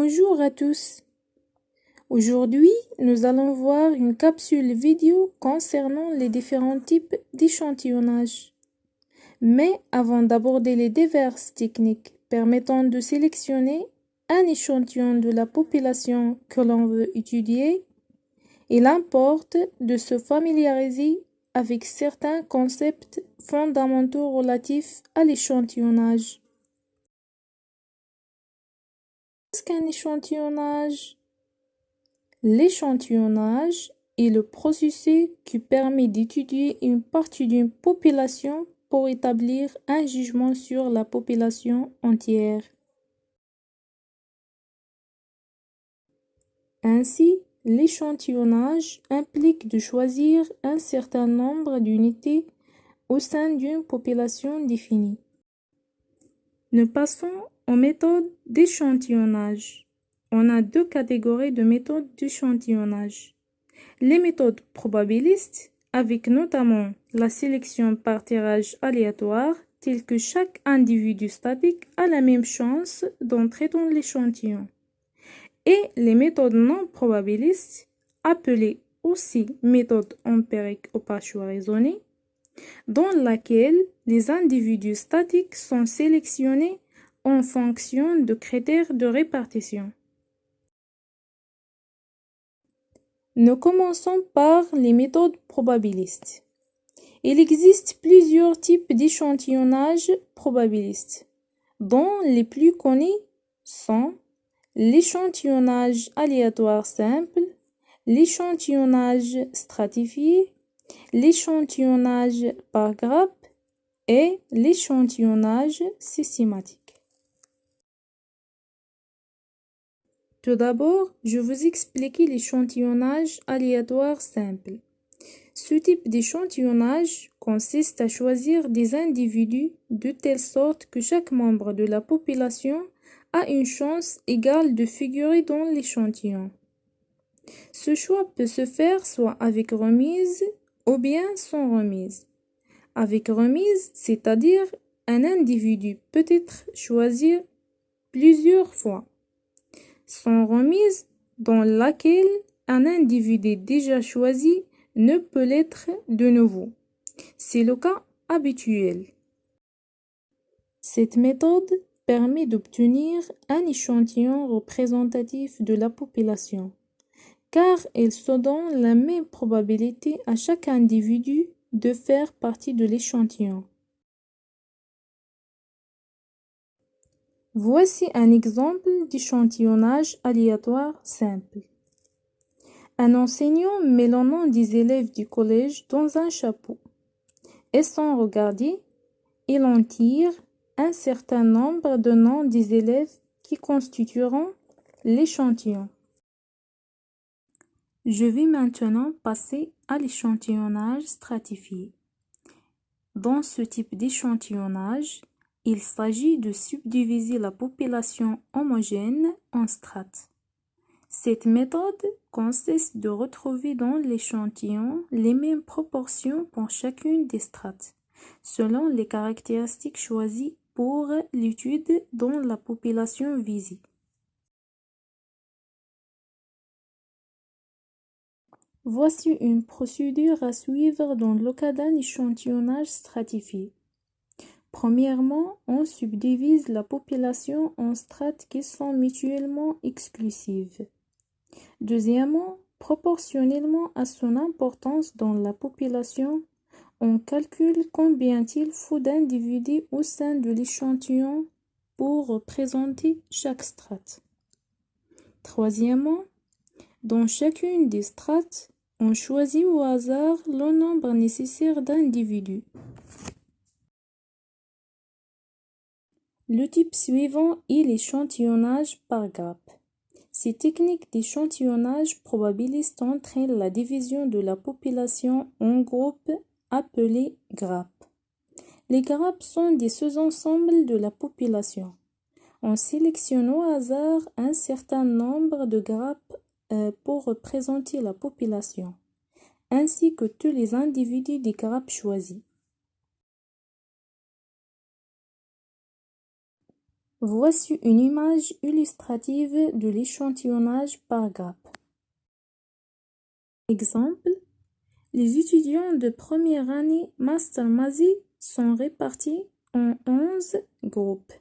Bonjour à tous. Aujourd'hui, nous allons voir une capsule vidéo concernant les différents types d'échantillonnage. Mais avant d'aborder les diverses techniques permettant de sélectionner un échantillon de la population que l'on veut étudier, il importe de se familiariser avec certains concepts fondamentaux relatifs à l'échantillonnage. Qu'est-ce qu'un échantillonnage? L'échantillonnage est le processus qui permet d'étudier une partie d'une population pour établir un jugement sur la population entière. Ainsi, l'échantillonnage implique de choisir un certain nombre d'unités au sein d'une population définie. Nous passons aux méthodes d'échantillonnage. On a deux catégories de méthodes d'échantillonnage. Les méthodes probabilistes, avec notamment la sélection par tirage aléatoire, telle que chaque individu statique a la même chance d'entrer dans l'échantillon. Et les méthodes non probabilistes, appelées aussi méthodes empiriques ou par choix raisonné, dans laquelle les individus statiques sont sélectionnés en fonction de critères de répartition. Nous commençons par les méthodes probabilistes. Il existe plusieurs types d'échantillonnage probabilistes, dont les plus connus sont l'échantillonnage aléatoire simple, l'échantillonnage stratifié, l'échantillonnage par grappe et l'échantillonnage systématique. Tout d'abord, je vais vous expliquer l'échantillonnage aléatoire simple. Ce type d'échantillonnage consiste à choisir des individus de telle sorte que chaque membre de la population a une chance égale de figurer dans l'échantillon. Ce choix peut se faire soit avec remise ou bien sans remise. Avec remise, c'est-à-dire un individu peut être choisi plusieurs fois. Sans remise, dans laquelle un individu déjà choisi ne peut l'être de nouveau. C'est le cas habituel. Cette méthode permet d'obtenir un échantillon représentatif de la population, car elle se donne la même probabilité à chaque individu de faire partie de l'échantillon. Voici un exemple d'échantillonnage aléatoire simple. Un enseignant met le nom des élèves du collège dans un chapeau et sans regarder, il en tire un certain nombre de noms des élèves qui constitueront l'échantillon. Je vais maintenant passer à l'échantillonnage stratifié. Dans ce type d'échantillonnage, il s'agit de subdiviser la population homogène en strates. Cette méthode consiste de retrouver dans l'échantillon les mêmes proportions pour chacune des strates, selon les caractéristiques choisies pour l'étude dans la population visée. Voici une procédure à suivre dans le cas d'un échantillonnage stratifié. Premièrement, on subdivise la population en strates qui sont mutuellement exclusives. Deuxièmement, proportionnellement à son importance dans la population, on calcule combien il faut d'individus au sein de l'échantillon pour représenter chaque strate. Troisièmement, dans chacune des strates, on choisit au hasard le nombre nécessaire d'individus. Le type suivant est l'échantillonnage par grappe. Ces techniques d'échantillonnage probabiliste entraînent la division de la population en groupes appelés grappes. Les grappes sont des sous-ensembles de la population. On sélectionne au hasard un certain nombre de grappes pour représenter la population, ainsi que tous les individus des grappes choisis. Voici une image illustrative de l'échantillonnage par grappe. Exemple, les étudiants de première année Master Mazi sont répartis en 11 groupes.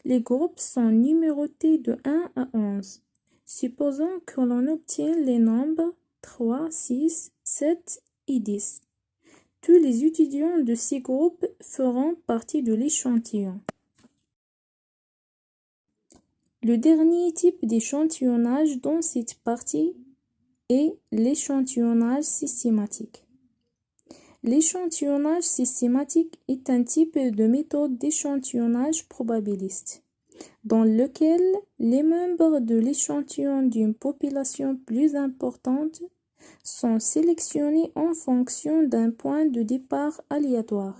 Les groupes sont numérotés de 1 à 11. Supposons que l'on obtient les nombres 3, 6, 7 et 10. Tous les étudiants de ces groupes feront partie de l'échantillon. Le dernier type d'échantillonnage dans cette partie est l'échantillonnage systématique. L'échantillonnage systématique est un type de méthode d'échantillonnage probabiliste, dans lequel les membres de l'échantillon d'une population plus importante sont sélectionnés en fonction d'un point de départ aléatoire,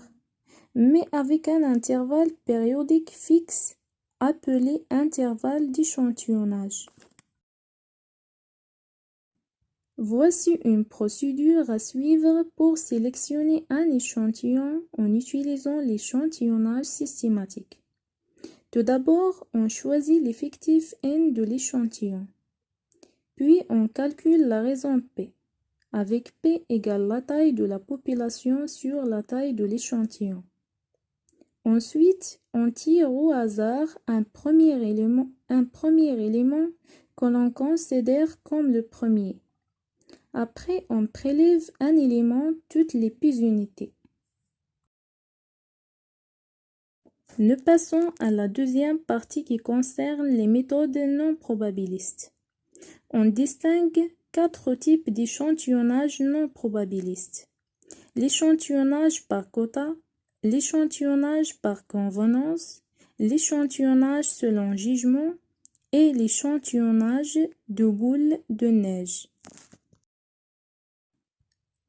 mais avec un intervalle périodique fixe appelé intervalle d'échantillonnage. Voici une procédure à suivre pour sélectionner un échantillon en utilisant l'échantillonnage systématique. Tout d'abord, on choisit l'effectif N de l'échantillon. Puis, on calcule la raison P, avec P égale la taille de la population sur la taille de l'échantillon. Ensuite, on tire au hasard un premier élément que l'on considère comme le premier. Après, on prélève un élément toutes les p-unités. Nous passons à la deuxième partie qui concerne les méthodes non probabilistes. On distingue 4 types d'échantillonnage non probabiliste. L'échantillonnage par quota, l'échantillonnage par convenance, l'échantillonnage selon jugement et l'échantillonnage de boule de neige.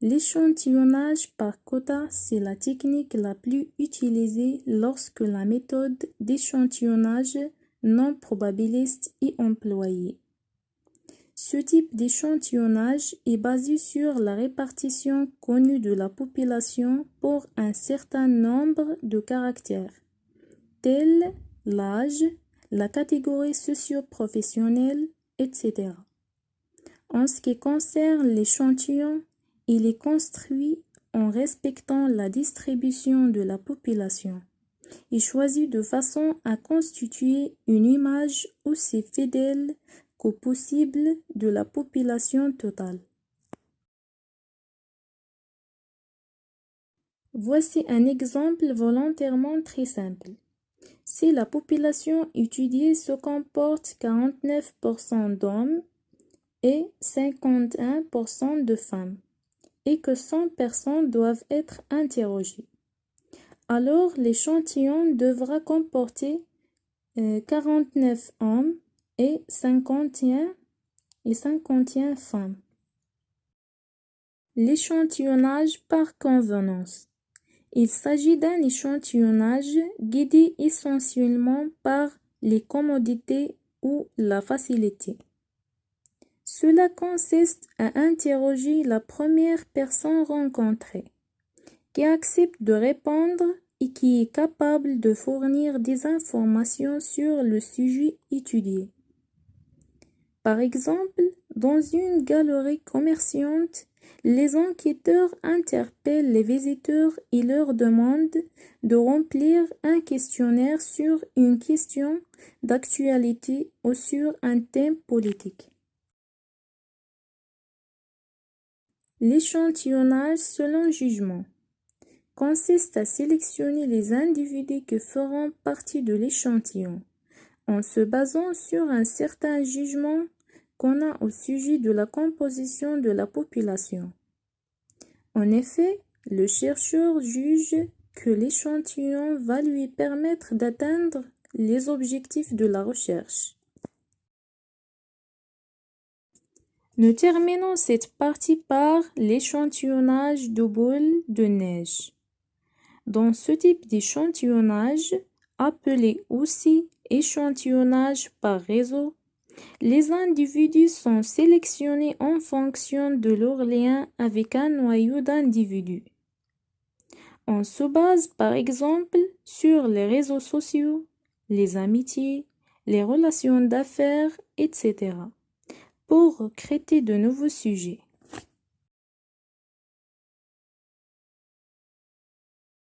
L'échantillonnage par quota, c'est la technique la plus utilisée lorsque la méthode d'échantillonnage non probabiliste est employée. Ce type d'échantillonnage est basé sur la répartition connue de la population pour un certain nombre de caractères, tels l'âge, la catégorie socio-professionnelle, etc. En ce qui concerne l'échantillon, il est construit en respectant la distribution de la population et choisi de façon à constituer une image aussi fidèle que possible de la population totale. Voici un exemple volontairement très simple. Si la population étudiée se comporte 49% d'hommes et 51% de femmes, et que 100 personnes doivent être interrogées. Alors, l'échantillon devra comporter 49 hommes et 51 femmes. L'échantillonnage par convenance. Il s'agit d'un échantillonnage guidé essentiellement par les commodités ou la facilité. Cela consiste à interroger la première personne rencontrée, qui accepte de répondre et qui est capable de fournir des informations sur le sujet étudié. Par exemple, dans une galerie commerçante, les enquêteurs interpellent les visiteurs et leur demandent de remplir un questionnaire sur une question d'actualité ou sur un thème politique. L'échantillonnage selon jugement consiste à sélectionner les individus qui feront partie de l'échantillon en se basant sur un certain jugement qu'on a au sujet de la composition de la population. En effet, le chercheur juge que l'échantillon va lui permettre d'atteindre les objectifs de la recherche. Nous terminons cette partie par l'échantillonnage de boule de neige. Dans ce type d'échantillonnage, appelé aussi échantillonnage par réseau, les individus sont sélectionnés en fonction de leur lien avec un noyau d'individus. On se base par exemple sur les réseaux sociaux, les amitiés, les relations d'affaires, etc. pour traiter de nouveaux sujets.